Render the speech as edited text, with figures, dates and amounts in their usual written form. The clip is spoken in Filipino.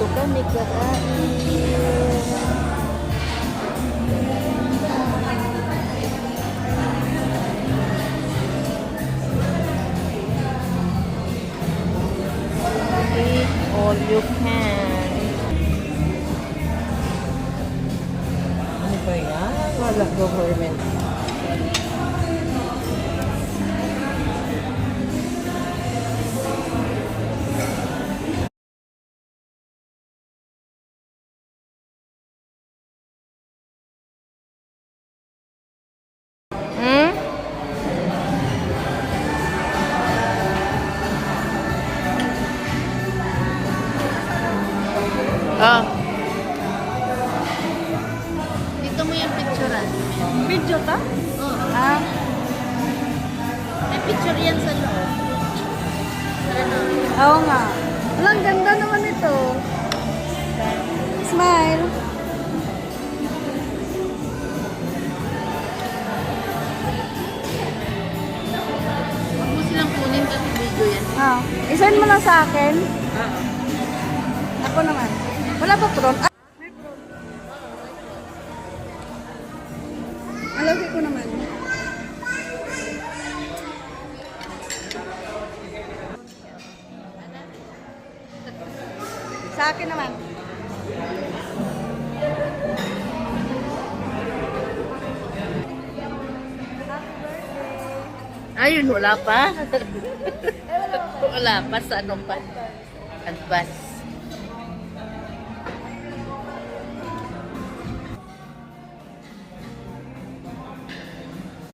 Dito kami kakain. Eat all you can. Ano ba yan? Wala government. Hmm? Ah. Dito mo yung picturean. Video ta? Oo. Ah. May picture yan sa loob. Tara na. Oo nga. Walang ganda naman ito. Smile. Huwag mo silang kunin kasi video yan. Ah. Isend mo lang sa akin. Oo. Ako naman. Wala ba prawn? Ah. Alawin ko naman. Sa akin naman. Ayun, wala pa. Wala pa sa ano pa. Advance.